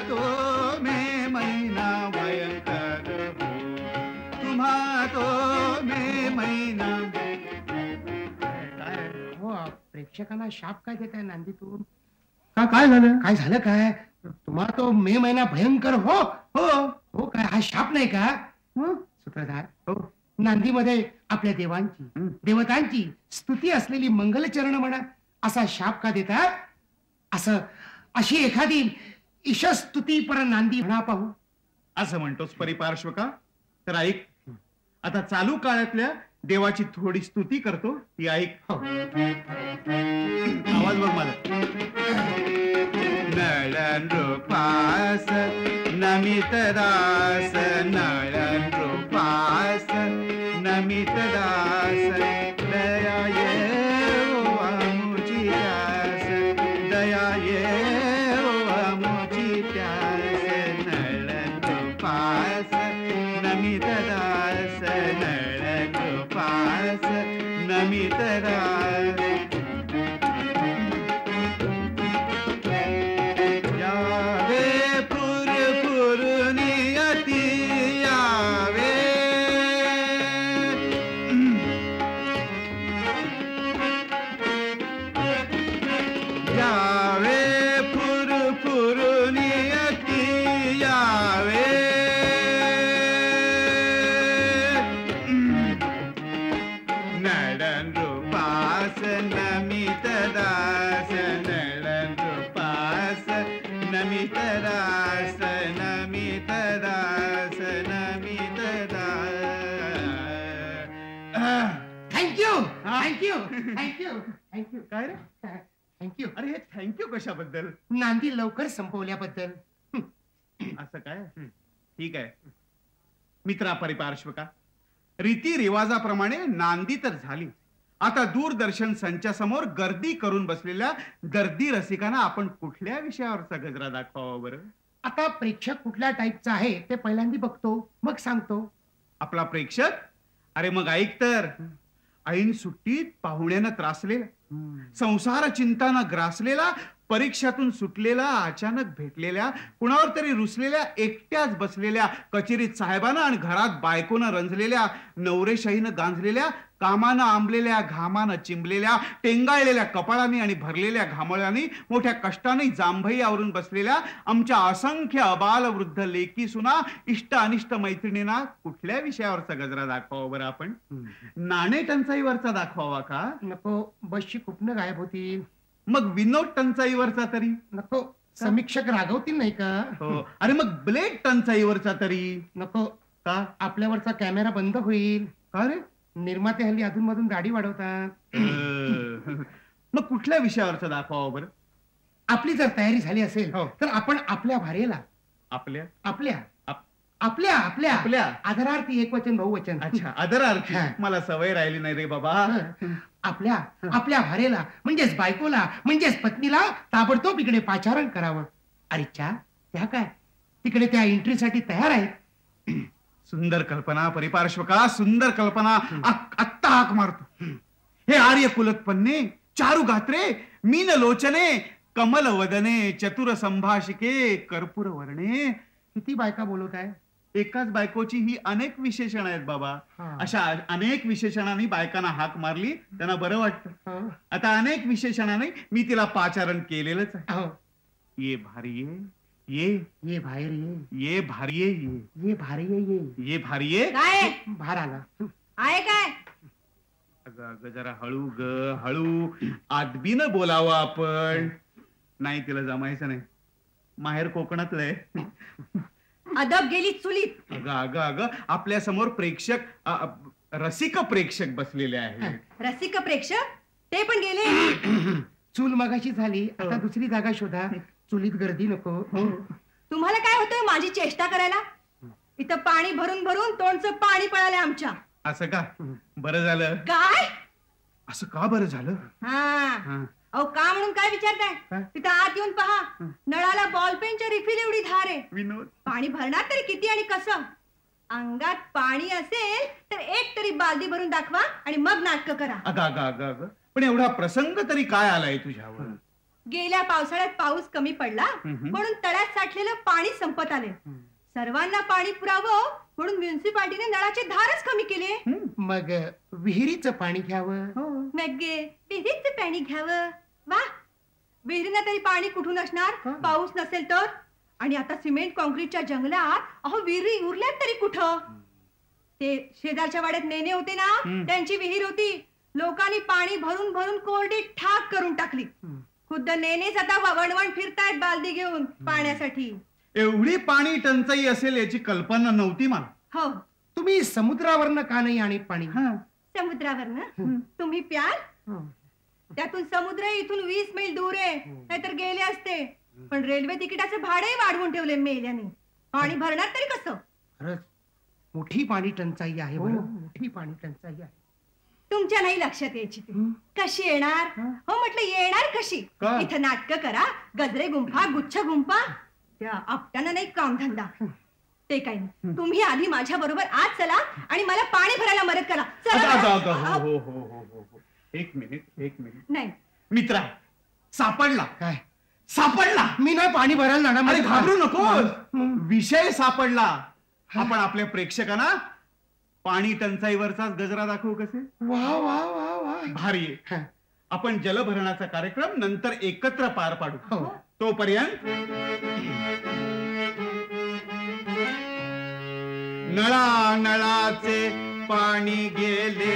तो मे महिना भयंकर हो, तुम्हा तो मे महिना. हो, प्रेक्षकांना शाप काय देत आहे नांदीतून? काय झालं? काय झालं काय? तुम्हा तो मे महिना भयंकर हो. हो हो, काय हा शाप नाही का? सूत्रधार, हो. नांदीमध्ये आपल्या देवांची देवतांची स्तुती असलेली मंगलचरण म्हणा असा शाप का देतात? अशी एखादी ईशस्तुती पर नांदी म्हणा पाहू. असं म्हणतोस परिपार्श्वका? तर ऐक, आता चालू काळातल्या देवाची थोडी स्तुती करतो, ती ऐक. हो. आवाज बघ माझा. नळन रूपास नमित दास, नळन रूपास नमित दास, दया येवो आमुची त्यास, दया येवो आमुची त्यास. नळन रूपास नमित दास, नळन रूपास नमित दास. थँक्यू. काय रे? थँक्यू. अरे हे थँक्यू कशाबद्दल? नांदी लवकर संपवल्याबद्दल. असं काय? ठीक आहे मित्रा परिपार्श्वका, रीती रिवाजाप्रमाणे नांदी तर झाली. आता दूरदर्शन संचासमोर गर्दी करून बसलेल्या दर्दी रसिकांना आपण कुठल्या विषयावरचा गजरा दाखवावा बरं? आता प्रेक्षक कुठल्या टाईपचा आहे ते पहिल्यांदा बघतो, मग सांगतो. आपला प्रेक्षक? अरे मग ऐक तर, ऐन सुट्टीत पाहुण्यानं त्रासलेला, संसार चिंतानं ग्रासलेला, परीक्षातून सुटलेला, अचानक भेटलेल्या, कुणावर तरी रुसलेल्या, एकट्याच बसलेल्या कचेरीत साहेबांना आणि घरात बायकोनं रंजलेल्या, नवरेशाहीनं गांजलेल्या, कामानं आंबलेल्या, घामानं चिंबलेल्या, टेंगाळलेल्या कपाळांनी आणि भरलेल्या घामोळ्यांनी मोठ्या कष्टाने जांभई आवरून बसलेल्या आमच्या असंख्य अबाल वृद्ध लेकी सुना, इष्ट अनिष्ट मैत्रिणींना कुठल्या विषयावरचा गजरा दाखवावा बरं आपण? नाणे टंचाईवरचा दाखवावा का? नको, बसची कुठनं गायब होतील. मग विनोद टंचाईवरचा तरी? नको, समीक्षक रागवतील नाही का? हो. अरे मग ब्लेड टंचाईवरचा तरी? नको. का? आपल्यावरचा कॅमेरा बंद होईल. का रे? निर्माते हल्ली अधूनमधून दाढी वाढवतात. मग कुठल्या विषयावरचा दाखवावं बरं? आपली जर तयारी झाली असेल तर आपण आपल्या भारेला आपल्या आपल्या आपल्या आपल्या आपल्या आदरार्थी एकवचन बहुवचन. अच्छा, आदरार्थी. मला सवय राहिली नाही रे बाबा. आपल्या आपल्या भारेला म्हणजेच बायकोला म्हणजेच पत्नीला ताबडतोब इकडे पाचारण करावं. अरेच्या, त्या काय तिकडे त्या एंट्रीसाठी तयार आहेत. सुंदर कल्पना परिपार्श्वका, सुंदर कल्पना. आत्ता हाक मारतो. हे आर्य कुलत्पन्ने, चारु गात्रे, मीन लोचने, कमल वदने, चतुर संभाषिके, कर्पूर वर्णे. किती बायका बोलत आहे? एकाच बायकोची ही अनेक विशेषण आहेत बाबा. अशा अनेक विशेषणांनी बायकांना हाक मारली, त्यांना बरं वाटतं. आता अनेक विशेषणाने मी तिला पाचारण केलेलंच आहे. ये भारी ये, ये बाहेर ये भारी ये, ये भारी ये भारी ये. काय भार आला आहे काय? अगं जरा हळू ग, हळू. आदबीनं बोलावं आपण. नाही, तिला जमायचं नाही. माहेर कोकणातलं आहे. अदब गेली चुलीत. अगं अगं अगं, आपल्या समोर प्रेक्षक, रसिक प्रेक्षक बसलेले आहेत. रसिक प्रेक्षक? ते पण गेले. चूल मगाशी झाली, आता दुसरी जागा शोधा. चुलीत गर्दी नको. तुम्हाला काय होतंय माझी चेष्टा करायला? इथं पाणी भरून भरून तोंडचं पाणी पळालंय आमच्या. असं का? बरं झालं. काय? असं का बरं झालं? हा, अहो का म्हणून काय विचारताय? तिथं आत येऊन पहा, नळाला बॉलपेनच्या रिफिल एवढी धार आहे. विनोद, पाणी भरणार तरी किती आणि कसं? अंगात पाणी असेल तर एक तरी बालदी भरून दाखवा आणि मग नाटक करा. अगं अगं अगं अगं, पण एवढा प्रसंग तरी काय आलाय तुझ्यावर? गेल्या पावसाळ्यात पाऊस कमी पडला म्हणून तळ्यात साठलेलं पाणी संपत आले. सर्वांना पाणी पुरावं म्हणून म्युन्सिपाल्टीने नळाचे धारच कमी केले. मग विहिरीचं पाणी घ्यावं. मग विहिरीचं पाणी घ्यावं. वा, विहिरीला तरी पाणी कुठून असणार पाऊस नसेल तर. आणि आता सिमेंट कॉन्क्रीटच्या जंगलात अहो विहिरी उरल्यात तरी कुठं. ते शेजारच्या वाड्यात नेने होते ना, त्यांची विहीर होती. लोकांनी पाणी भरून भरून कोरडी ठाक करून टाकली. खुद्द नेनेच आता वणवण फिरतायत बालदी घेऊन पाण्यासाठी. एवढी पाणी टंचाई असेल याची कल्पना नव्हती मला. हो, तुम्ही समुद्रावरनं का नाही आणि पाणी. समुद्रावरनं तुम्ही प्याल. त्यातून समुद्र इथून 20 मैल दूर आहे, नाहीतर गेले असते. पण रेल्वे तिकिटाचं भाडे वाढवून ठेवले मेल्याने. पाणी भरणार तरी कसं. खरंच मोठी पाणी टंचाई आहे. मोठी पाणी टंचाई आहे. तुमच्या नाही लक्षात यायची ती. कशी येणार. हो म्हटलं येणार कशी. इथं नाटक करा, गजरे गुंफा, गुच्छ गुंफा. त्या आपट्यानं नाही कामधंदा. ते काही नाही. तुम्ही आधी माझ्या बरोबर आज चला आणि मला पाणी भरायला मदत करा. एक मिनिट नाही मित्रा, सापडला. काय सापडला. मी नाही पाणी भरायला अरे जाणार. घाबरू नको, विषय सापडला. आपण आपल्या प्रेक्षकांना पाणी टंचाईवरचाच गजरा दाखवू कसे. वा वा वा वा, भारी आहे. आपण जलभरणाचा कार्यक्रम नंतर एकत्र पार पाडू. तोपर्यंत नळा नळाचे पाणी गेले,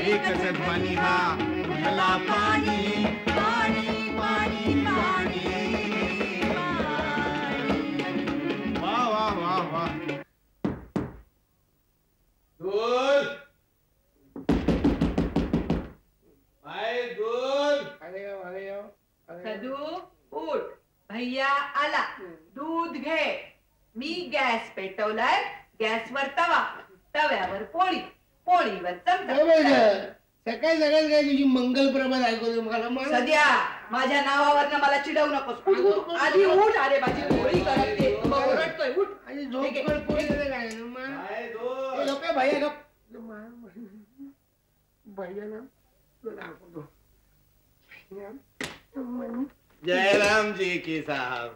एकच ध्वनी हा उठला पाणी पाणी पाणी पाणी. वा वा वा वा. दूध दूध. सदू उठ, भैया आला. दूध घे. मी गॅस पेटवलाय. गॅसवर तवा, तव्यावर पोळी, पोळीवर चमचा. सकाळी सकाळी काय तुझी मंगल प्रभात ऐकवतो मला. सध्या माझ्या नावावर मला चिडवू नकोस. आधी उठ. अरे माझी पोळी करते, ओरडतोय. उठ. जयराम जी की साहब.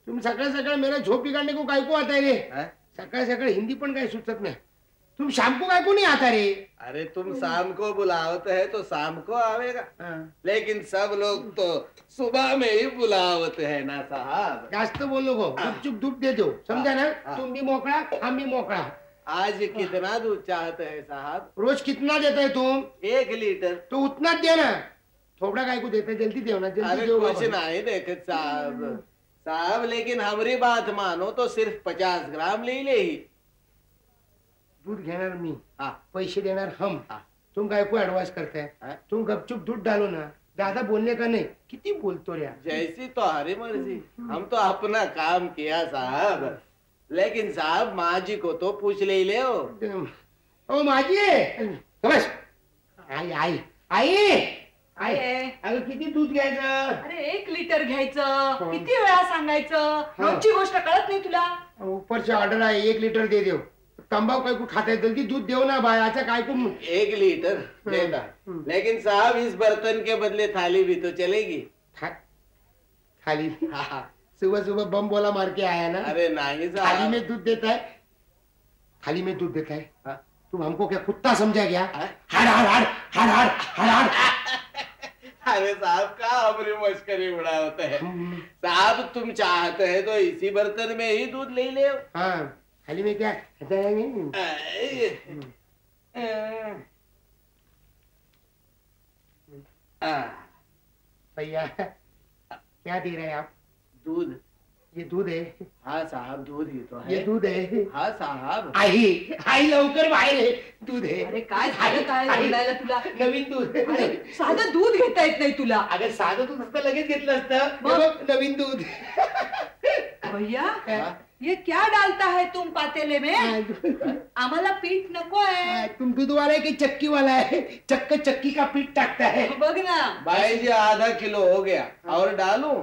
तुम सकाळ सकाळ मेरा झोप बिगाड़ने को काय को आता है रे. सकाळ सकाळ हिंदी पण काय सुचत नाही. तुम शाम को काय को नहीं आता रे. अरे तुम शाम को बुलावते है तो शाम को आवेगा. लेकिन सब लोग तो सुबह में ही बुलावते है ना साहब. जास्त बोल नको. चुप दूध दे दो, समझा ना. तुम भी मोकळा, हम भी मोकळा. आज कितना दूध चाहते हैं साहब. रोज कितना देता है तुम. 1 लीटर. तो उतना दे ना. थोड़ा काय को देता है, जल्दी दे ना. अरे कुछ नहीं देखे साहब. साहब लेकिन हमारी बात मानो तो सिर्फ 50 ग्राम ले ही. दूध घेणार मी, हाँ. पैसे देणार हम. हाँ. तुम काय को एडवाइस करते हाँ. हैं. तुम गपचुप दूध डालो ना. ज्यादा बोलने का नहीं. किती बोलतो रे. जैसी तो हरी मर्जी. हम तो अपना काम किया साहब. लेकिन साहब माँ जी को तो पूछ ले हो. ओ माझी बस. आई आई आई आई. अगं किती दूध घ्यायचं. अरे 1 लिटर घ्यायचं. किती वेळा सांगायचं. रोजची गोष्ट कळत नाही तुला. ऊपरची ऑर्डर आहे. 1 लिटर दे देव. तंबाकू काय को खाता है, जल्दी दूध देव ना भाई. अच्छा काय को 1 लीटर देता. लेकिन साहब इस बर्तन के बदले थाली भी तो चलेगी. थाली. हाँ. सुबह सुबह बम बोला मार के आया ना. अरे नहीं साहब. थाली में दूध देता है. थाली में दूध देता है. हाँ. तुम हमको क्या कुत्ता समझा गया. हाँ? हाड़ हाड़ हाड़ हाड़ हाड़ हाड़ हाड़. अरे साहब का हमारी मस्करी उड़ाते हैं. साहब तुम चाहते हैं तो इसी बर्तन में ही दूध ले ले. हाँ. थाली में क्या भैया क्या दे रहे हैं आप. दूध. ये दूध है. हाँ साहब दूध ही तो ये है. दूध है. हाँ साहब. आई आई लवकर बाहेर आहे. दूध आहे. अरे काय झालं काय बोलायला तुला. नवीन दूध. अरे साधं दूध घेता येत नाही तुला. अगं साधं दूध असतं लगेच घेतलं असतं. हे बघ, नवीन दूध. भैया ये क्या डालता है तुम पातेले में? आम्हाला पीठ नको आहे. तुम दूध वाला है कि चक्की वाला है? चक्की का पीठ टाकता है. बघ ना. भाई जी आधा किलो हो गया और डालूं?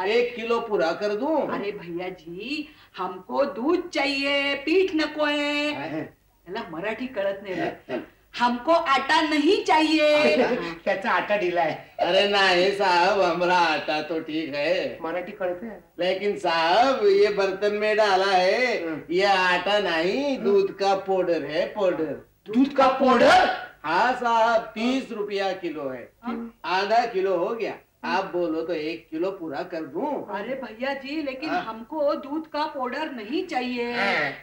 1 किलो पूरा कर दूं? अरे भैया जी हमको दूध चाहिए, पीठ नको आहे. त्याला मराठी कळत नाही रे. हमको आटा नहीं चाहिए. त्याचा आटा ढिला है. अरे नहीं साहब हमारा आटा तो ठीक है, मराठी कळते. लेकिन साहब ये बर्तन में डाला है ये आटा नहीं दूध का पाउडर है, पाउडर. दूध का पाउडर? हाँ साहब 30 रुपया किलो है. आधा किलो हो गया, आप बोलो तो 1 किलो पूरा कर दूं? अरे भैया जी लेकिन हमको दूध का पाउडर नहीं चाहिए.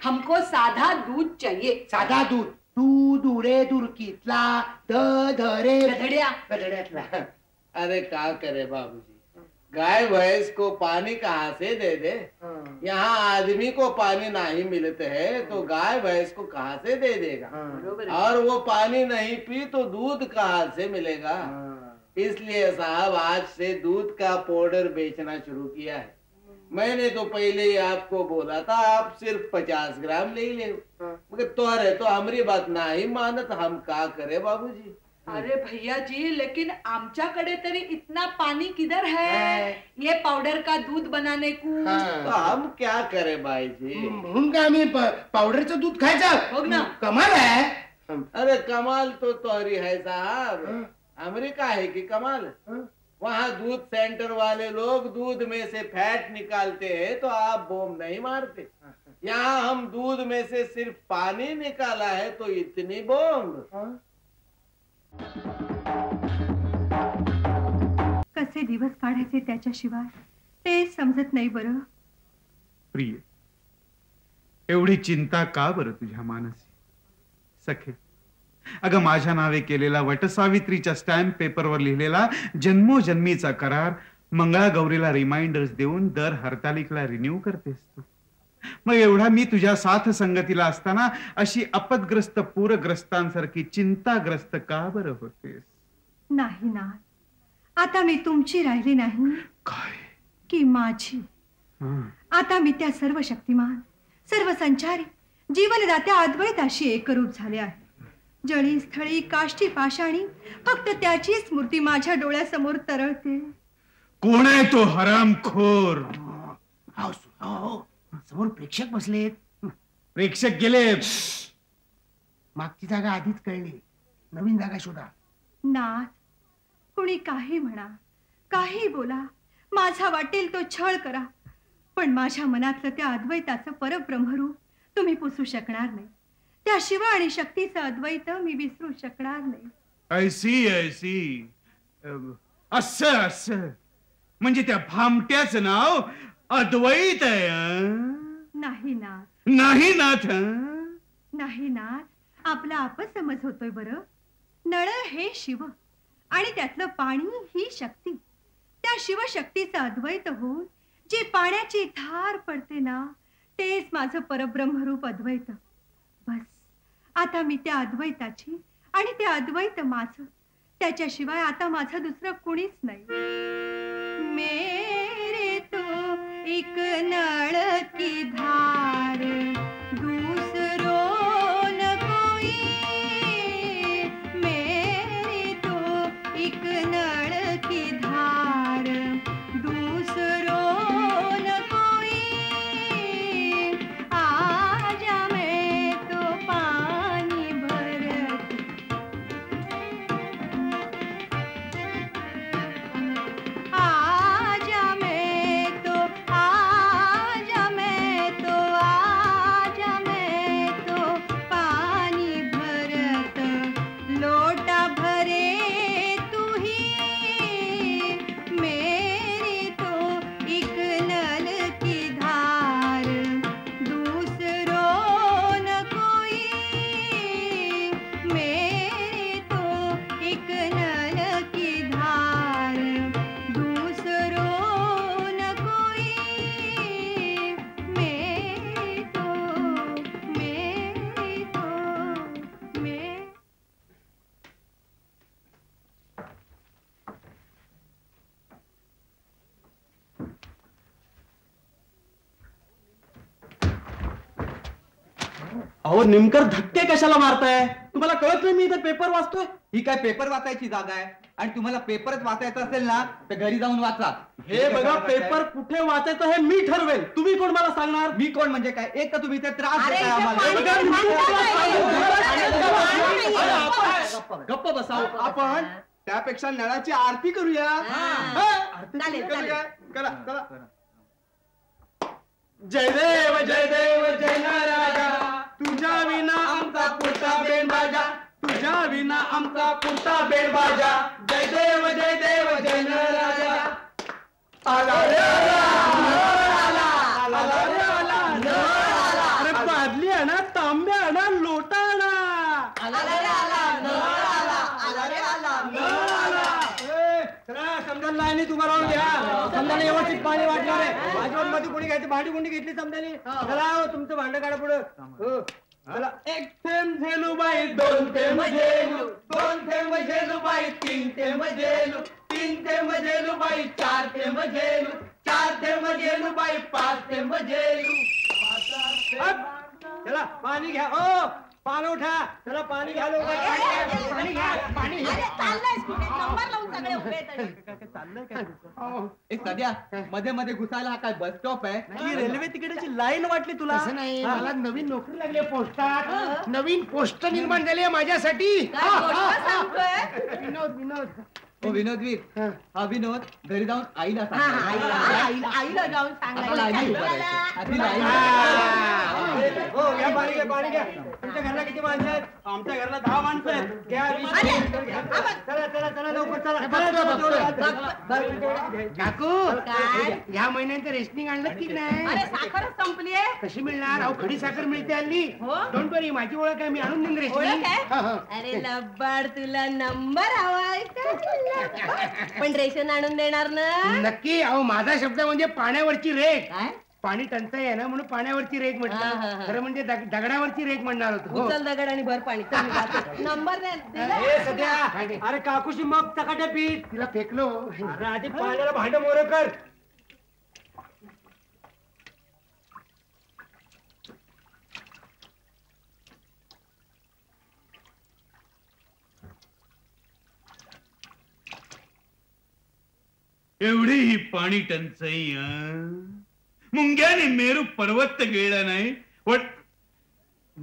हमको साधा दूध चाहिए. साधा दूध. दूध उरे दुरकीतला धरे गधड्या. गधड्यातला. अरे क्या करे बाबूजी, गाय भैंस को पानी कहाँ से दे दे? यहाँ आदमी को पानी नहीं मिलते है तो गाय भैंस को कहाँ से दे देगा? बरोबर आहे. और वो पानी नहीं पी तो दूध कहाँ से मिलेगा? इसलिए साहब आज से दूध का पाउडर बेचना शुरू किया है. मैंने तो पहले ही आपको बोला था आप सिर्फ 50 ग्राम ले ले, मगर तोरे तो हमारी बात ना ही मानत, हम क्या करे बाबूजी? अरे भैया जी लेकिन आमच्याकडे तरी इतना पानी किधर है ये पाउडर का दूध बनाने को? तो हम क्या करे भाई जी? म्हणून का आम्ही पावडरचं दूध खायचं? बघ ना. कमाल आहे. अरे कमाल तो तोरी है साहब, अमेरिका है कि कमाल? वहाँ दूध सेंटर वाले लोग दूध में से फैट निकालते हैं तो आप बॉम्ब नहीं मारते. यहाँ हम दूध में से सिर्फ पानी निकाला है तो इतनी बॉम्ब. कसे दिवस काढायचे त्याच्याशिवाय ते समजत नाही बरं. प्रिय, एवढी चिंता का बरं तुझ्या मानसी? सखे, अगं माझ्या नावे केलेला वटसावित्रीच्या स्टॅम्प पेपरवर लिहिलेला जन्मोजन्मीचा करार मंगळागौरीला रिमाइंडर्स देऊन दर हरतालिकला रिन्यू करतेस तू. मग एवढा मी तुझ्या साथ संगतीला असताना अशी अपदग्रस्त पूरग्रस्तांसारखी चिंताग्रस्त का बरं होतेस? नाही ना, आता मी तुमची राहिली नाही काय की माझी. आता मी त्या सर्व शक्तिमान सर्व संचारी जीवनदात्या अद्वैताशी एकरूप झाले आहे. जळी स्थळी काष्टी पाषाणी फक्त त्याची स्मृती माझ्या डोळ्यासमोर तरळते. कोण आहे तो हरामखोर? समोर प्रेक्षक बसलेत. प्रेक्षक गेले. मागची जागा आधीच कळली, नवीन जागा शोधा. नाथ, कुणी काही म्हणा काही बोला, माझा वाटेल तो छळ करा, पण माझ्या मनातलं त्या अद्वैताचं परब्रह्मरूप तुम्ही पुसू शकणार नाही. त्या शिव आणि शक्तीचं अद्वैत मी विसरू शकणार नाही. ऐसी ऐसी असं असं म्हणजे त्या भामट्याचं नाव अद्वैत आहे? नाही नाथ, नाही नाथ. नाही नाथ, आपला अपसमज होतोय बरं. नळ हे शिव आणि त्यातलं पाणी ही शक्ती. त्या शिवशक्तीचं अद्वैत होऊन जी पाण्याची धार पडते ना तेच माझं परब्रह्मरूप अद्वैत. बस आता मी त्या अद्वैताची आणि ते अद्वैत माझं, त्याच्याशिवाय आता माझं दुसरं कुणीच नाही. मेरे तो एक नळ की धार दूसरो न कोई, मेरे तो एक नळ की धार दूसरो न कोई, आजा मैं तो पानी भरती, आजा मैं तो अहो नेमकर धक्के कशाला मारताय? तुम्हाला कळत नाही मी इथे पेपर वाचतोय? ही काय पेपर वाचायची जागा आहे? आणि तुम्हाला पेपरच वाचायचा असेल ना तर घरी जाऊन वाचा. हे बघा पेपर कुठे वाचायचं हे मी ठरवेल. तुम्ही कोण मला सांगणार? मी कोण म्हणजे काय? एक तर तुम्ही इथे त्रास अरे, देताय इथे आम्हाला. गप्प बसाव. आपण त्यापेक्षा नळाची आरती करूया. चालेल, चालेल. करा करा. जय देव जय देव जय राजा, तुझ्या विना आमचा पुरता बेण बाजा, तुझ्या विना आमचा पुरता बेण बाजा. जय देव जय देव जय राजा. आला रे आला, आला रे आला. अरे बादली आणा, तांब्या आणा, लोटा आणा. समजायला लाईनी तुम्हाला राहून घ्या. समजायला व्यवस्थित पाणी वाटणार आहे. आजोबां मध्ये कोणी घ्यायची भांडी कोणी घेतली समजायला. चला हो, तुमचं भांडं काढा पुढं. हो चला. एक थेंब झेलूबाई, दोन थेंब झेलू, दोन थेंब झेलूबाई, तीन थेंब झेलू, तीन थेंब झेलूबाई, चार थेंब झेलू, चार थेंब झेलूबाई, पाच थेंब झेलू. चला पाणी घ्या. ओ पाणी उठा. चला पाणी घ्या लवकर. पाणी घ्या. पाणी घ्या. चाललंय काय? सध्या मध्ये मध्ये घुसायला हा काय बस स्टॉप आहे? ही रेल्वे तिकिटाची लाईन वाटली तुला? असं नाही, मला नवीन नोकरी लागली आहे पोस्टात. नवीन पोस्ट निर्माण झाली आहे माझ्यासाठी. विनोद विनोद. हो विनोदवीर. हा विनोद घरी जाऊन आईला सांग. आईला जाऊन आपल्याला आईला उभारायचं. आधी आईला. हो घ्या पाणी घ्या. पाणी घ्या. तुमच्या घरला किती माणसं आहेत? आमच्या घरला 10 माणसं आहेत. घ्या 20 लिटर घ्या. चला चला चला लवकर चला. काकू या महिन्याचं रेशनिंग आणलं की नाही? अरे साखरच संपली आहे. कशी मिळणार? अहो खडी साखर मिळते हल्ली. हो? डोंट वरी, माझी ओळख आहे, मी आणून देईन ओळख रेशनिंग. आहे? अरे लब्बाड, तुला नंबर हवाय का? पण रेशन आणून देणार ना? नक्की. अहो माझा शब्द म्हणजे पाण्यावरची रेख. काय? पाणी टंचाई आहे ना म्हणून पाण्यावरची रेख हा, हा, म्हटलं. हा. खरं म्हणजे दगडावरची रेख म्हणणार होतो. हो. उचल दगड आणि भर पाणी. चल, मी जाते. नंबर दिला? ए सध्या अरे काकूशी मग चकाट्या पीठ. तिला फेकलो. अरे आधी पाण्याला भांड मोर कर. एवढी ही पाणी टंचाई मुंग्याने मेरू पर्वत गेला नाही.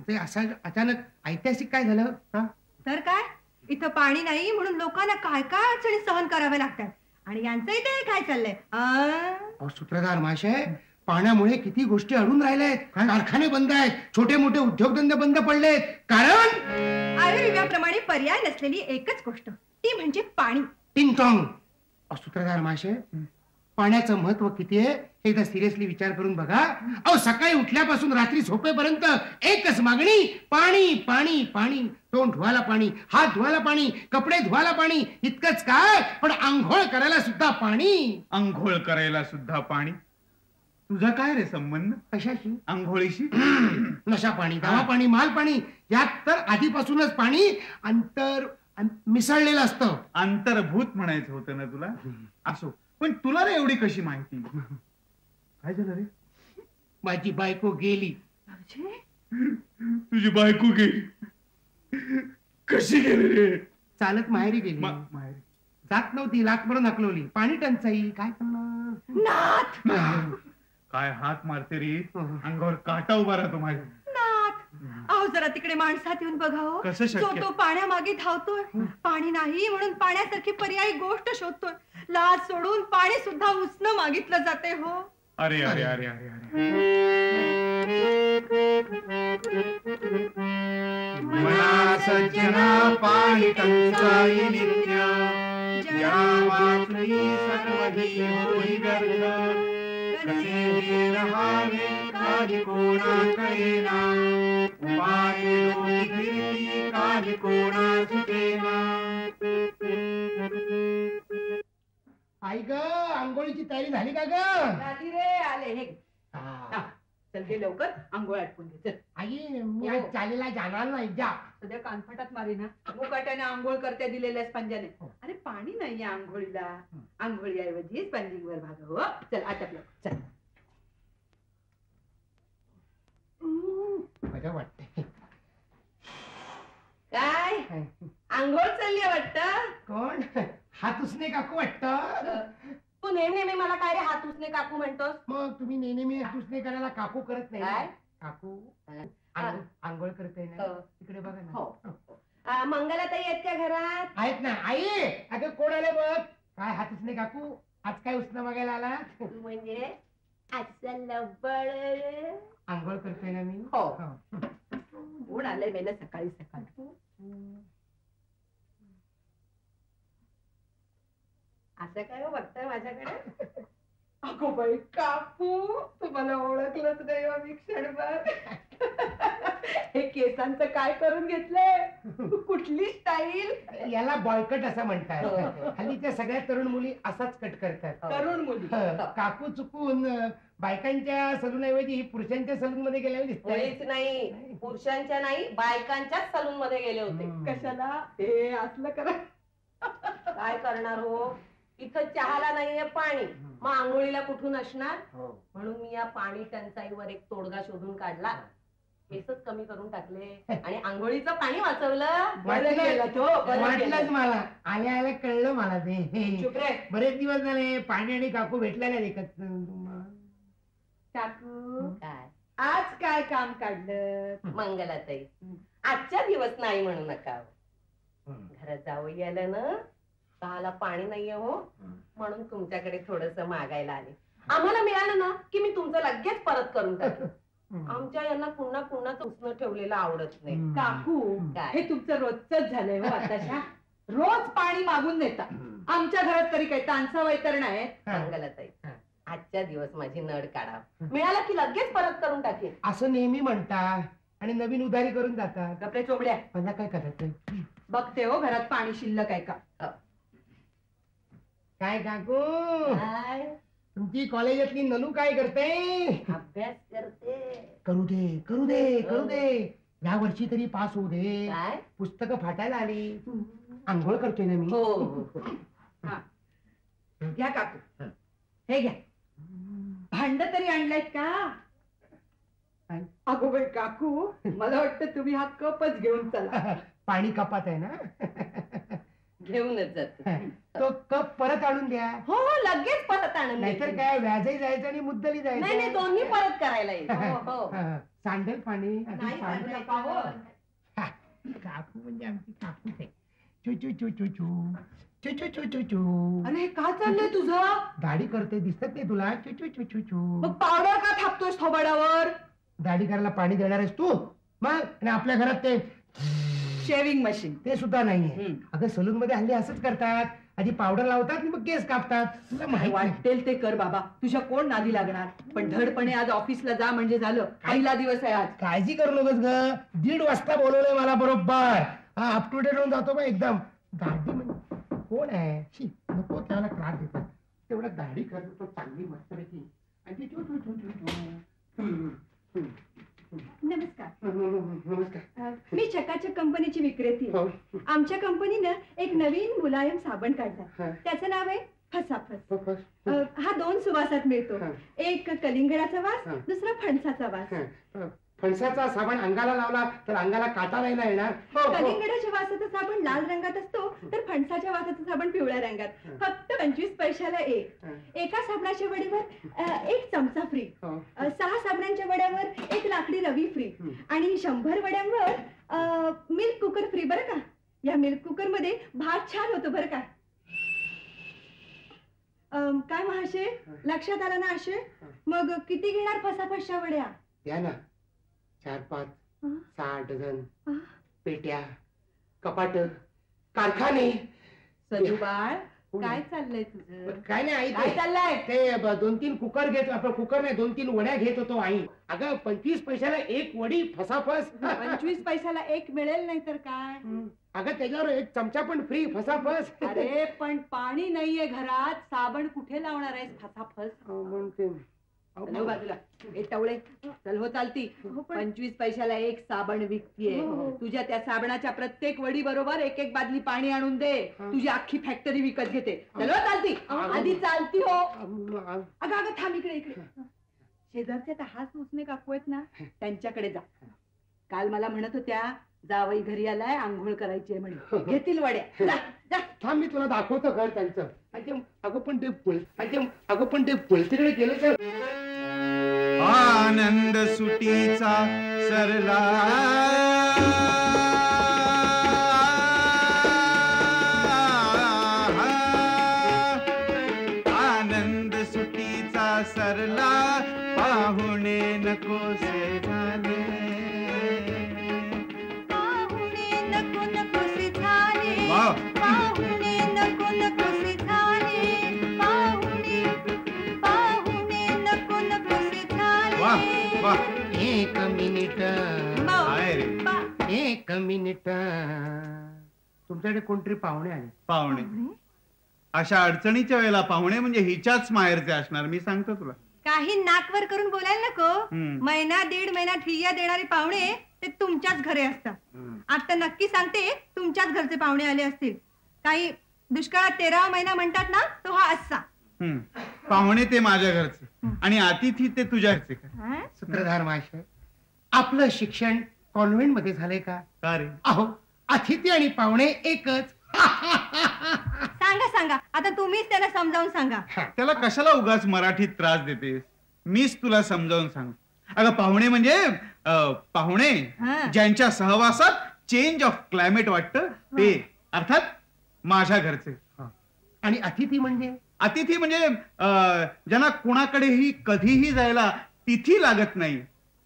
ते असं अचानक ऐतिहासिक काय झालं? हा? तर काय, इथं पाणी नाही म्हणून लोकांना काय काय अडचणी सहन कराव्या लागतात. आणि यांचं इथे काय चाललंय? अहो सूत्रधार महाशय, पाण्यामुळे किती गोष्टी अडून राहिल्या आहेत. कारखाने बंद आहेत, छोटे मोठे उद्योगधंदे बंद पडलेत. कारण आयुर्वेदाप्रमाणे पर्याय नसलेली एकच गोष्ट, ती म्हणजे पाणी. टिंग टॉंग. सूत्रधार महाशय, पाण्याचं महत्व किती आहे हे एकदा सिरियसली विचार करून बघा. अहो सकाळी उठल्यापासून रात्री झोपेपर्यंत एकच मागणी, पाणी पाणी पाणी. तोंड धुवायला पाणी, हात धुवायला पाणी, कपडे धुवायला पाणी. इतकंच काय, पण आंघोळ करायला सुद्धा पाणी. आंघोळ करायला सुद्धा पाणी. तुझा काय रे संबंध कशाशी? आंघोळीशी? नशा पाणी, दवा पाणी, माल पाणी, यात तर आधीपासूनच पाणी मिसळलेलं असतं. अंतर्भूत म्हणायचं होतं ना तुला. असो, पण तुला रे एवढी कशी माहिती? काय झालं रे? माझी बायको गेली. तुझी बायको गेली? कशी गेली रे? चालत माहेरी गेली. माहेरी जात नव्हती, लात मारून हकलवली. पाणी टंचाई, काय करणार? काय हात मारते रे? अंगावर काटा उभा राहतो माझ्या. अहो जरा तिकडे माणसात येऊन बघा हो. कसं शक्य? जो तो पाण्यामागे धावतोय. पाणी नाही म्हणून पाण्यासारखी पर्यायी गोष्ट शोधतोय. लाज सोडून पाणी सुद्धा उसनं मागितलं जाते हो. अरे अरे अरे अरे अरे. मला सज्जना पाणी टंचाई नित्य, ज्या वाचली सर्वही होई व्यर्थ. कसे हे रहावे काही कोणा कळेना, उपाय लोकी फिरती काही कोणा सुटेना. आई ग, आंघोळीची तयारी झाली का ग? झाली रे, आले हे. चल दे लवकर, आंघोळ आटपून घे. चल आई, मी आज चालेला जाणार नाही. जा. सध्या कानफटात मारी ना. मुकाट्याने आंघोळ करत्या दिलेल्या स्पंजाने. अरे पाणी नाहीये आंघोळीला. आंघोळीऐवजी स्पंजिंग वर भाग. हो चल आटपलं. चल बरं वाटतंय. काय आंघोळ चालली वाटत. कोण? हातुसने काकू वाटतं. तू नेहमी मला काय रे हात उसने काकू म्हणतोस. मग तुम्ही नेहमी हातुसने करायला काकू करत नाही काय? ना? काकू आंघोळ करते ना. तिकडे बघा ना. हो. मंगलाताई आहेत का घरात? आहेत ना. आई अगं कोण आलं बघ. काय हातुसने काकू आज काय उसनं बघायला आला? म्हणजे असं लबड. आंघोळ करतोय ना मी. हो. ऊन आलंय मेलं सकाळी सकाळी. असं काय बघताय माझ्याकडे? अगो बाई काकू तुम्हाला ओळखलंच नाही हो मी क्षणभर. हे केसांचं काय करून घेतलंय? कुठली स्टाईल? याला बॉयकट असं म्हणतात. हल्लीच्या सगळ्या तरुण मुली असाच कट करतात. तरुण मुली. काकू चुकून बायकांच्या सलून ऐवजी ही पुरुषांच्या सलून मध्ये गेल्यावर दिसतंय. मुलीच नाही पुरुषांच्या नाही बायकांच्याच सलून मध्ये गेले होते. कशाला? हे असलं करा. काय करणार हो? इथं चहाला नाहीये पाणी, मग आंघोळीला कुठून असणार? म्हणून मी या पाणी टंचाईवर एक तोडगा शोधून काढला. केसच कमी करून टाकले आणि आंघोळीचं पाणी वाचवलं. वाटलंच मला. आल्या आल्या कळलं मला ते. चुप रे. बरेच दिवस झाले पाणी आणि काकू भेटल्या नाही एकत्र. काकू काय आज काय काम काढलं? मंगलाताई आजच्या दिवस नाही म्हणू नका. घरात जावं यायला ना चहाला पाणी नाहीये हो, म्हणून तुमच्याकडे थोडस मागायला आले. आम्हाला मिळालं ना की मी तुमचं लगेच परत करून टाकेन. आमच्या यांना पुन्हा पुन्हा उसनं ठेवलेलं आवडत नाही. काकू काय? हे तुमचं रोजच झालंय हो आताशा. रोज पाणी मागून देता. आमच्या घरात तरी काही तांसा वैतरण आहे? मंगलाताई आजच्या दिवस माझी नड काढा. मिळालं की लगेच परत करून टाकेन. असं नेहमी म्हणतात आणि नवीन उधारी करून जातात. गप्रे चोबड्या मला काय करायचं? बघते हो घरात पाणी शिल्लक आहे का. काय काकू काय? तुमची कॉलेजातली नलू काय करते? अभ्यास करते. करू दे करू दे करू दे. या वर्षी तरी पास होऊ दे. काय? पुस्तकं फाटायला आली. आंघोळ करतोय ना मी. हो. घ्या काकू हे घ्या. भांड तरी आणलायत का? अगो बाई काकू मला वाटतं तुम्ही हा कपच घेऊन चला. पाणी कपात आहे ना. घेऊनच जाते. तो कप परत आणून द्या. हो लगेच परत आणून नाहीतर देते. काय व्याजही जायचं आणि मुद्दली नाही नाही जायचं. दोन्ही परत करायला येईल. हो हो. सांडेल पाणी. नाही पाणी. आणू नका हो. काकू म्हणजे आमची काकूच आहे. चू चू चू चू चू चू चू चू चू चू. अरे काय चाललंय तुझं? दाढी करते दिसत नाही तुला? चू चू चू चू चू. मग पावडर का थापतोस थोबाडावर? दाढी करायला पाणी देणार आहेस तू? मग आणि आपल्या घरात ते शेविंग मशीन. ते सुद्धा नाहीये. अगं सलून मध्ये हल्ली असंच करतात. आधी पावडर लावतात आणि मग केस कापतात. तुला माहिती नाही. वाटेल ते कर बाबा, तुझ्या कोण नादी लागणार. पण धडपणे आज ऑफिसला जा म्हणजे झालं. पहिला दिवस आहे आज. काळजी करू नकोस ग. 1:30 वाजता बोलवलंय मला बरोबर. हा अप टू डेट होऊन जातो मग एकदम. दाढी म्हणजे कोण आहे? शी, नको त्याला त्रास देतात. तेवढं दाढी करतो चांगली मस्तपैकी. आणि चू चू चू चू. नमस्कार. नमस्कार. मी चकाचक कंपनीची विक्रेती आहे. आमच्या कंपनीनं एक नवीन मुलायम साबण काढला. त्याचं नाव आहे फसाफस. हा 2 सुवासात मिळतो. एक कलिंगडाचा वास, दुसरा फणसाचा वास. फणसाचा साबण अंगाला लावला तर अंगाला काटा नाही ना येणार. कलिंगडाच्या वासाचा साबण लाल रंगात असतो तर फणसाच्या वासाचा साबण पिवळ्या रंगात. फक्त 25 पैशाला एक. एका साबणाच्या वड्यावर 1 चमचा फ्री. 6 साबणांच्या वड्यावर 1 लाकडी रवी फ्री. आणि 100 वड्यांवर मिल्क कुकर फ्री बरं का. या मिल्क कुकर मध्ये भात छान होतो बरं का. काय महाशय लक्षात आलं ना आशय? मग किती घेणार फसाफसच्या वड्या? या ना 4-5 6 डझन पेट्या, कपाट, कारखाने. सजू बाळ काय चाललंय तुझं? काय नाही आई. काय चाललंय? ते 2-3 कुकर घेत. आपलं कुकर नाही 2-3 वड्या घेत होतो आई. अगं 25 पैशाला 1 वडी फसाफस. 25 पैशाला 1 मिळेल नाही तर काय. अगं त्याच्यावर 1 चमचा पण फ्री फसाफस. अरे पण पाणी नाहीये घरात. साबण कुठे लावणार आहेस फसाफस? म्हणते चल बाजूला. ए टवळे चल हो चालती. 25 पैशाला 1 साबण विकतीये. तुझ्या त्या साबणाच्या प्रत्येक वडी बरोबर 1-1 बादली पाणी आणून दे. तुझी अख्खी फॅक्टरी विकत घेते. चल हो चालती. आधी चालती हो. अगं अगं थांब इकडे इकडे. शेजारच्या त्या हास उसने काकू आहेत ना त्यांच्याकडे जा. काल मला म्हणत होत्या जावई घरी आलाय आंघोळ करायची आहे म्हणे. घेतील वड्या. जा, जा. थांब मी तुला दाखवतो घर त्यांचं. अगं पण ते पळतीकडे गेलं तर आनंद सुटीचा सरला आनंद सुटीचा सरला पाहुणे नकोसे झाले पाहुणे नको नकोसे झाले वाह. पाहुणे नको नकोसे झाले पाहुणे नको नकोसे झाले वाह वाह. एक मिनिट काय रे एक मिनिट तुमच्याकडे कोणतरी पाहुणे आले. पाहुणे अशा अडचणीच्या वेळेला पाहुणे म्हणजे हिच्याच माहेरचे असणार, मी सांगतो तुला. काही नाकवर करून बोलायला नको. हम्म. महिना दीड महिना ठिय्या देणारे पाहुणे ते तुमच्याच घरी असतात. आता नक्की सांगते तुमच्याच घरचे पाहुणे आले असतील. काही दुष्काळात 13वा महिना म्हणतात ना, तो हा असा. पाहुणे ते माझ्या घरचे आणि अतिथी ते तुझ्या घरचे का? हा? सूत्रधार महाशय, आपलं शिक्षण कॉन्व्हेंट मध्ये झालंय का? का रे? अहो, अतिथी आणि पाहुणे एकच. सांगा सांगा, आता तुम्हीच त्याला समजावून सांगा. त्याला कशाला उगाच मराठीत त्रास देतेस? मीच तुला समजावून सांग. अगं पाहुणे म्हणजे पाहुणे हा. ज्यांच्या सहवासात चेंज ऑफ क्लायमेट वाटतं ते, अर्थात माझ्या घरचे. आणि अतिथी म्हणजे अतिथी म्हणजे ज्यांना कुणाकडेही कधीही जायला तिथी लागत नाही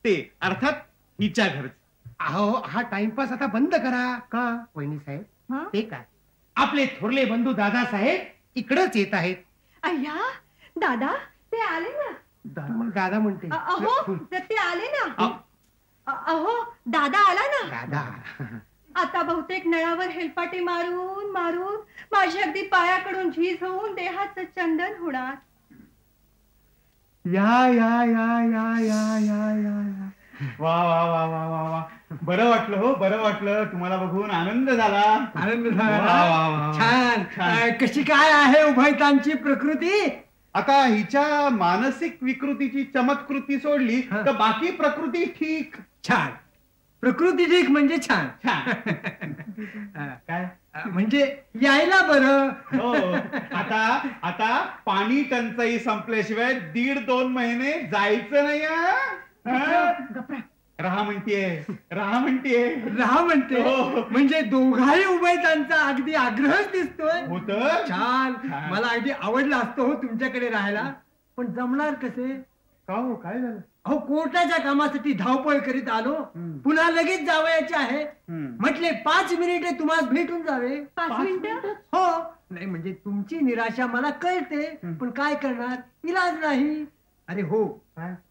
ते, अर्थात हिच्या घरचे. अहो, हा टाइमपास आता बंद करा. का? वहिनी साहेब, हा? ते काय, आपले थोरले बंधू दादा साहेब इकडच येत आहेत. अय्या दादा ते आले ना. मग दादा म्हणते. अहो तर ते आले ना. अहो दादा आला ना. दादा आता बहुतेक नळावर हेलपाटे मारून मारून माझी अगदी पायाकडून झीज होऊन देहाचं चंदन होणार. या या या या या या या या. वा वा वा वा वा वा. बरं वाटलं हो, बरं वाटलं. तुम्हाला बघून आनंद झाला. आनंद वा, वा, वा, वा. छान. छान. कशी काय आहे उभयतांची प्रकृती? आता हिच्या मानसिक विकृतीची चमत्कृती सोडली तर बाकी प्रकृती ठीक. छान. प्रकृती ठीक म्हणजे छान. काय म्हणजे यायला बरं. हो. आता पाणी टंचाई संपल्याशिवाय 1.5-2 महिने जायचं नाही. राहा म्हणतीये राहा म्हणते. हो. म्हणजे दोघाही उभयतांचा अगदी आग्रहच दिसतोय. होत. छान. छान. मला अगदी आवडलं असतं हो तुमच्याकडे राहायला, पण जमणार कसे? का हो, काय झालं? अहो, कोर्टाच्या कामासाठी धावपळ करीत आलो. पुन्हा लगेच जावयाचे आहे. म्हटले 5 मिनिटे तुम्हाला भेटून जावे. 5 मिनिटं? हो. नाही म्हणजे तुमची निराशा मला कळते, पण काय करणार, इलाज नाही. अरे हो,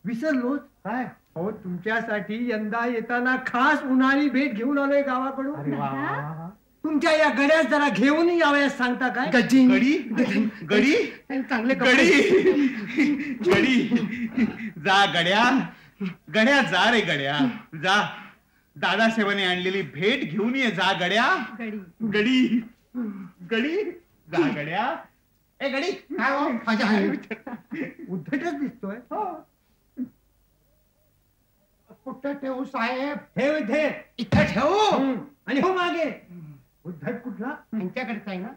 विसरलोच. काय? हो, तुमच्यासाठी यंदा येताना खास उन्हाळी भेट घेऊन आलोय गावाकडून. अरे वा, वा, वा. तुमच्या या गड्यास जरा घेऊन यावयास सांगता काय? गडी गडी चांगले गडी जा गड्या जा रे गड्या जा. दादासाहेबांनी आणलेली भेट घेऊन ये जा गड्या. गडी जा गड्या. ए गडी उद्धटच दिसतोय. कुठं ठेवू साहेब? ठेव इथे. इथं ठेवू. आणि हो मागे. उद्धट कुठला? त्यांच्याकडेच आहे ना.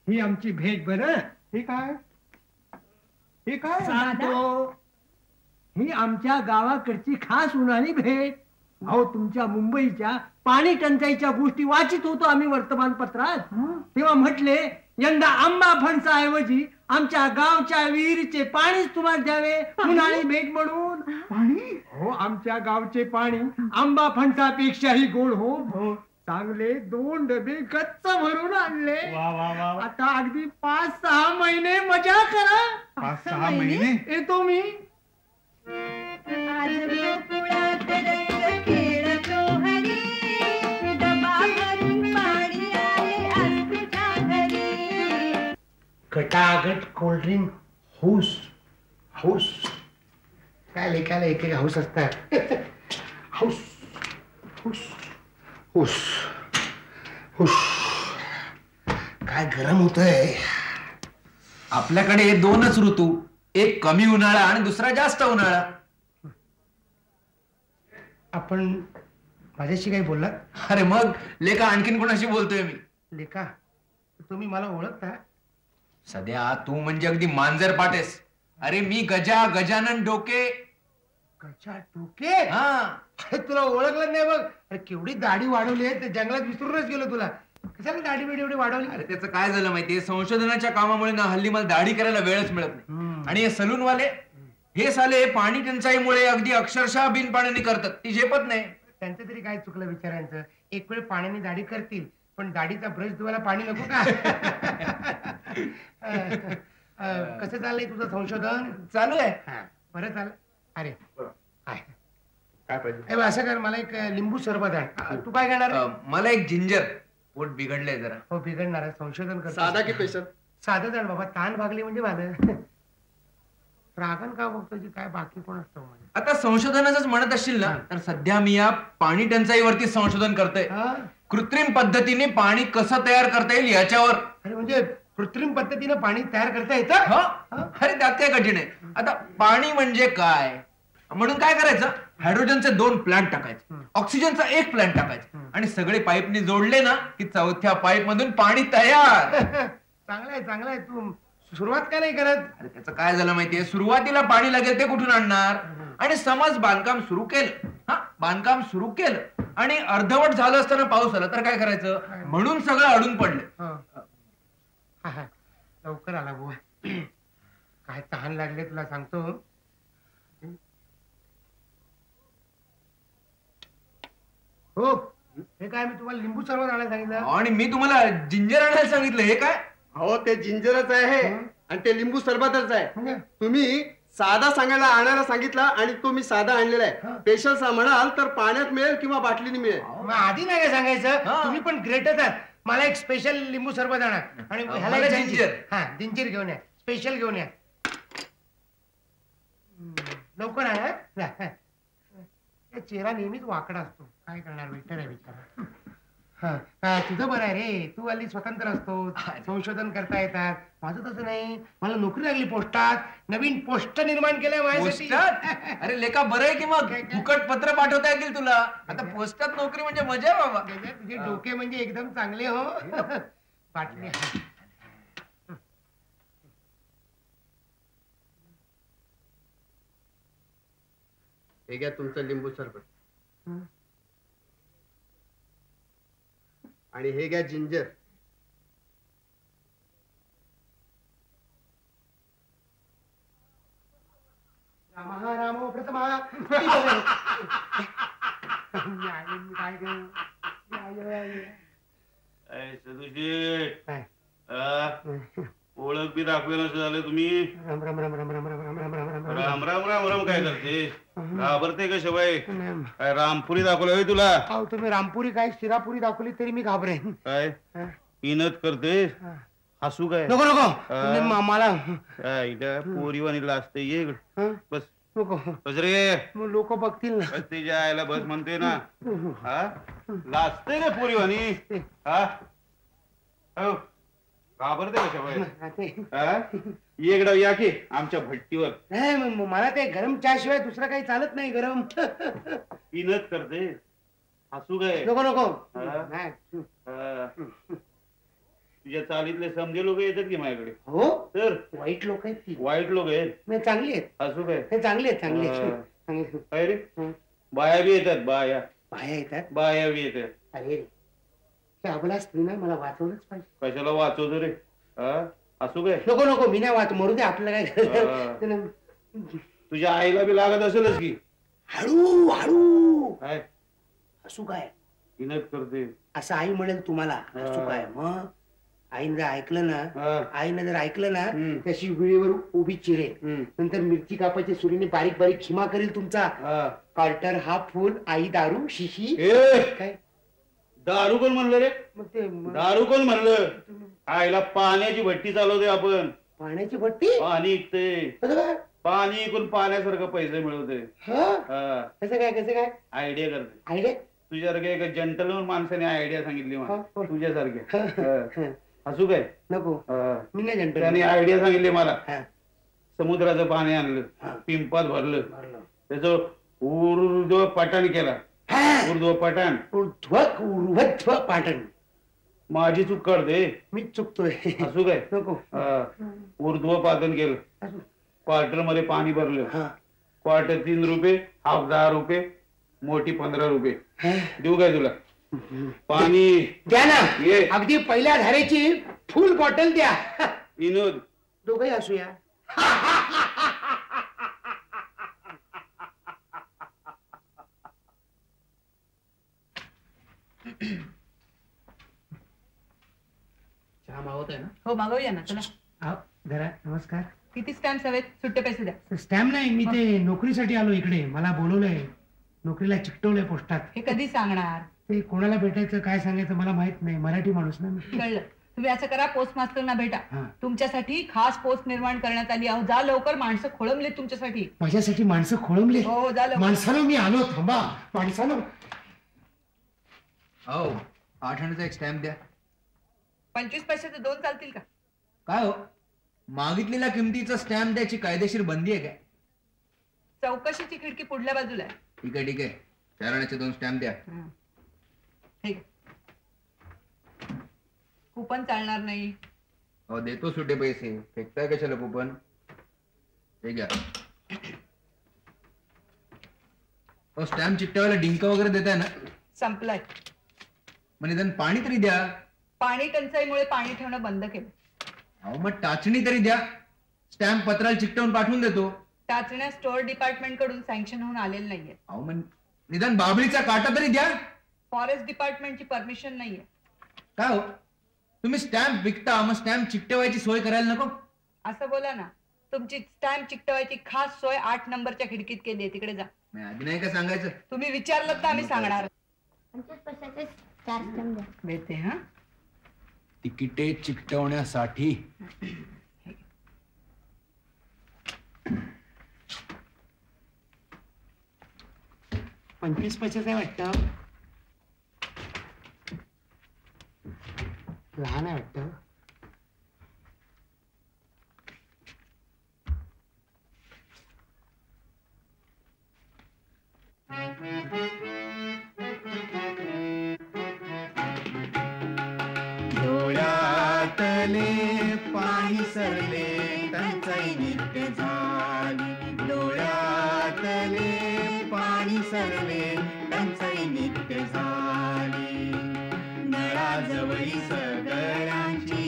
ही आमची भेट. बरं हे काय सांगतो. ही आमच्या गावाकडची खास उन्हाळी भेट. अहो, तुमच्या मुंबईच्या पाणी टंचाईच्या गोष्टी वाचित होतो आम्ही वर्तमानपत्रात. तेव्हा म्हटले यंदा आंबा फणसाऐवजी आमच्या गावच्या विहिरीचे पाणीच तुम्हाला द्यावे उन्हाळी भेट म्हणून. पाणी? हो, आमच्या गावचे पाणी आंबा फणसापेक्षाही गोड. हो, चांगले 2 डबे गच्च भरून आणले. वा वा वा. आता अगदी 5-6 महिने मजा करा. 5-6 महिने येतो मी. आज गोकुळात रंग खेळतो हरी, डबा भरून पाणी आले आज तुझ्या घरी. गटागट कोल्ड्रिंक हौस. हौस काय लेखायला एक एक हौस असतात. हौस हौस हुस हुस. काय गरम होतंय. आपल्याकडे 2च ऋतू, एक कमी उन्हाळा आणि दुसरा जास्त उन्हाळा. आपण माझ्याशी काही बोललात? अरे मग लेका आणखीन कोणाशी बोलतोय मी? लेखा, तुम्ही मला ओळखता? सध्या तू म्हणजे अगदी मांजर पाटेस. अरे मी गजानन डोके. गजा डोके? हा. अरे तुला ओळखलं नाही बघ. अरे केवढी दाढी वाढवली आहे, ते जंगलात विसरूनच गेलो तुला. कशाला दाढी बिडी एवढी वाढवली? अरे त्याचं काय झालं माहितीये, संशोधनाच्या कामामुळे ना हल्ली मला दाढी करायला वेळच मिळत नाही. आणि हे सलून वाले हे साले पाणी टंचाईमुळे अगदी अक्षरशः बिन पाण्याने करतात, ती झेपत नाही. त्यांचं तरी काय चुकलं बिचाऱ्यांचं. एक वेळ पाण्याने दाढी करतील, पण दाढीचा ब्रश धुवायला पाणी नको का? कसं चाललंय तुझं संशोधन? चालू आहे. बरं चाल. अरे काय पाहिजे? असं कर, मला एक लिंबू सरबत आहे. तू काय करणार? मला एक जिंजर. पोट बिघडलंय जरा. हो बिघडणार आहे. संशोधन कर. साधा की स्पेशल? साधं जाण बाबा, ताण भागली म्हणजे भालं. रागण का बघतो की काय, बाकी कोण असतो? आता संशोधनाच म्हणत असशील ना, तर सध्या मी या पाणी टंचाईवरती संशोधन करतोय. कृत्रिम पद्धतीने पाणी कसं तयार करता येईल याच्यावर. अरे म्हणजे कृत्रिम पद्धतीने पाणी तयार करता येतं? अरे त्यात काय कठीण आहे. आता पाणी म्हणजे काय म्हणून काय करायचं, हायड्रोजनचे 2 प्लांट टाकायचे, ऑक्सिजनचा 1 प्लांट टाकायचा आणि सगळे पाईपने जोडले ना की 4थ्या पाईप मधून पाणी तयार. चांगलं आहे. तू सुरुवात का नाही करत? अरे त्याचं काय झालं माहितीये, सुरुवातीला पाणी लागेल ते कुठून आणणार. आणि समज बांधकाम सुरू केलं आणि अर्धवट झालं असताना पाऊस आला तर काय करायचं, म्हणून सगळं अडून पडलं. लवकर आला बुवा. काय तहान लागले तुला सांगतो. हो हे काय, मी तुम्हाला लिंबू सरबत आणायला सांगितलं आणि मी तुम्हाला जिंजर आणायला सांगितलं. हे काय? हो ते जिंजरच आहे आणि ते लिंबू सरबतच आहे. तुम्ही साधा सांगायला आणायला सांगितला आणि तो मी साधा आणलेला आहे. स्पेशल म्हणाल तर पाण्यात मिळेल किंवा बाटलीने मिळेल. आधी नाही काय सांगायचं? तुम्ही पण ग्रेटच आहात. मला एक स्पेशल लिंबू सरबत आणा आणि ह्याला एक जिंजर. जिंजर घेऊन या, स्पेशल घेऊन या. लवकर आहे. चेहरा नेहमीच वाकडा असतो, काय करणार, वेटर आहे बिचारा. तुझं बरं आहे रे, तू हल्ली स्वतंत्र असतो, संशोधन करता येतात. माझं तसं नाही. मला नोकरी लागली पोस्टात, नवीन पोस्ट निर्माण केलंय माझ्यासाठी. अरे लेका बरं आहे की मग फुकट पत्र पाठवता येतील तुला. आता पोस्टात नोकरी म्हणजे मजा आहे बाबा. तुझे डोके म्हणजे एकदम चांगले हो. बाटली हे घ्या तुमचं लिंबू सरबत आणि हे घ्या जिंजर. रामो प्रथमा. ओळख बी दाखवे नसं झालं तुम्ही. राम राम राम राम राम राम राम राम राम राम राम राम राम राम काय करते, घाबरते का शिवाय? काय रामपुरी दाखवलं होय तुला? अहो तुम्ही रामपुरी काय शिरापुरी दाखवली तरी मी घाबरेन. काय इनत करते, हसू काय? नको नको मला पोरीवानी लाजते. ये बस. नको बस रे, लोक बघतील ना. बस तिच्या आईला बस म्हणते ना. हा लाजते रे पोरीवानी. हा घाबरते का शिवाय? इकडं या की आमच्या भट्टीवर. नाही मला ते गरम चहा शिवाय दुसरं काही चालत नाही. गरम इनत करते, हसू काय? नको नको. तुझ्या चालीतले समजे लोक येतात की माझ्याकडे? हो तर वाईट लोक आहेत ती. वाईट लोक आहेत? नाही चांगली आहेत. हसू काय? हे चांगले आहेत, चांगले आहेत. काय रे, बाया बी येतात? बाया येतात, बाया बी येतात. अरे रे अबला स्त्री ना, मला वाचवलंच पाहिजे. कशाला वाचवतो रे? असू काय? नको नको मी नाही वाच, मरू दे आपल्याला काय. तुझ्या आईला बी लागत असेलच की. हळू हळू. काय असू काय इनत करते असं आई म्हणेल तुम्हाला. असू काय मग आईनं जर ऐकलं ना, त्याशी वेळेवर उभी चिरेल. नंतर मिरची कापायची सुरीने बारीक बारीक खिमा करेल तुमचा. कार्टर हा फुल, आई दारू, शिशी. काय दारू कोण म्हणलं रे? मग ते दारू कोण म्हणलं? आईला पाण्याची भट्टी चालवते आपण. पाण्याची भट्टी? पाणी विकते, पाणी विकून पाण्यासारखं पैसे मिळवते. कसं काय आयडिया करते. आयडिया? तुझ्यासारख्या एका जंटलमन माणसाने आयडिया सांगितली मला. तुझ्यासारख्या. हसू काय? नको मी नाही जंटल. त्याने आयडिया सांगितली मला. समुद्राचं पाणी आणलं, पिंपात भरलं, त्याचं ऊर्ध्व पाटण केला. ऊर्ध्व पाटण, ऊर्ध्व पाटण. माझी चूक कर दे, मी चुकतोय. असू काय नको. ऊर्ध्व पातन केलं, क्वार्टर मध्ये पाणी भरलं. क्वार्टर 3 रुपये, हाफ 10 रुपये, मोठी 15 रुपये. देऊ काय तुला? पाणी द्या ना. ये. अगदी पहिल्या धारेची फुल बॉटल द्या. विनोद, दोघंही असूया. चहा मागवताय ना? हो मागवूया ना. चला जरा नमस्कार. किती स्टॅम्प हवेत? सुट्टे पैसे द्या. स्टॅम्प नाही, मी ते नोकरीसाठी आलो इकडे. मला बोलवलंय, नोकरीला चिकटवलंय पोस्टात. हे कधी सांगणार? ते कोणाला भेटायचं काय सांगायचं मला माहित नाही. मराठी माणूस ना मी. कळलं. तुम्ही असं करा, पोस्ट मास्टरना भेटा. हा. तुमच्यासाठी खास पोस्ट निर्माण करण्यात आली. अहो जा लवकर, माणसं खोळंबले तुमच्यासाठी. माझ्यासाठी माणसं खोळंबले? हो जा लवकर. माणसानं मी आलो. थांबा माणसानं. हो 8 आण्याचा एक स्टॅम्प द्या. 25 पैशाचे 2 चालतील का? काय हो, मागितलेल्या किमतीचा स्टॅम्प द्यायची कायदेशीर बंदी आहे काय? चौकशीची खिडकी पुढल्या बाजूला आहे. ठीक आहे ठीक आहे, 4 आण्याचे 2 स्टॅम्प द्या. ठीक आहे. कुपन चालणार नाही. हो देतो सुटे पैसे, फेकताय कशाला कुपन? हे घ्या. हो स्टॅम्प चिकटवायला डिंक वगैरे देताय ना? संपलाय. म्हणजे निदान पाणी तरी द्या. पाणी टंचाईमुळे पाणी ठेवणं बंद केलं. अहो मग टाचणी तरी द्या. स्टॅम्प पत्राला चिकटवून पाठवून देतो. टाचण्या स्टोअर डिपार्टमेंट कडून सँक्शन होऊन आलेलं नाहीये. अहो मग निदान बाबळीचा काटा तरी द्या. फॉरेस्ट डिपार्टमेंटची परमिशन नाहीये. काय हो, तुम्ही स्टॅम्प विकता, मग स्टॅम्प चिकटवायची सोय करायला नको? असं बोला ना. तुमची स्टॅम्प चिकटवायची खास सोय 8 नंबरच्या खिडकीत केली आहे. तिकडे जा. नाही आधी नाही का सांगायचं? तुम्ही विचारलं तर आम्ही सांगणार. 25 पैशाचे 4 स्टॅम्प द्या. देते. हा तिकिटे चिकटवण्यासाठी. 25 पैशाचं आहे वाटतं. लहान आहे वाटतं. डोळ्यातले पाणी सरले, टंचाई नित्य झाली. डोळ्यातले पाणी सरले, टंचाई नित्य झाली. नळाजवळी सगळ्यांची,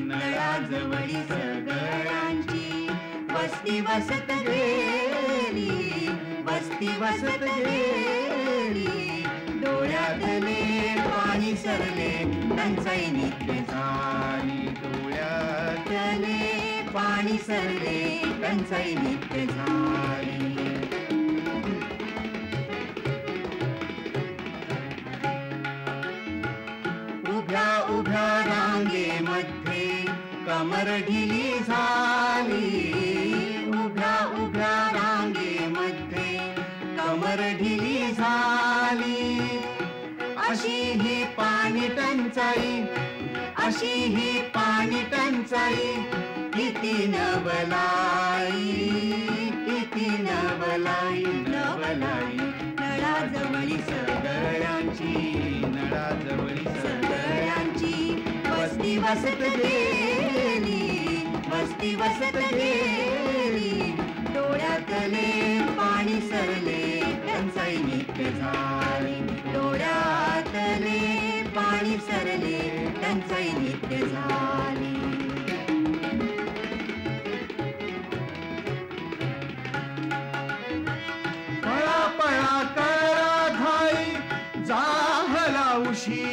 नळाजवळी सगळ्यांची वस्ती वसत गेली, वस्ती वसत गेली. डोळ्यातले पाणी सरले, टंचाई नित्य झाली. डोळ्यातले पाणी सरले, टंचाई नित्य झाली. उभ्या उभ्या रांगेमध्ये कमर ढिली झाली. उभ्या उभ्या रांगेमध्ये कमर ढिली झाली. अशी ही पाणी टंचाई, अशी ही पाणी टंचाई. किती नवलाई, किती नवलाई, नवलाई. नळाजवळी सगळ्यांची, नळाजवळी सगळ्यांची वस्ती वसत गेली, वस्ती वसत गेली. डोळ्यातले पाणी सरले, टंचाई नित्य झाली. डोळ्यातले पाणी सरले, टंचाई नित्य झाली. पळा पळा करा घाई, जाहला उशी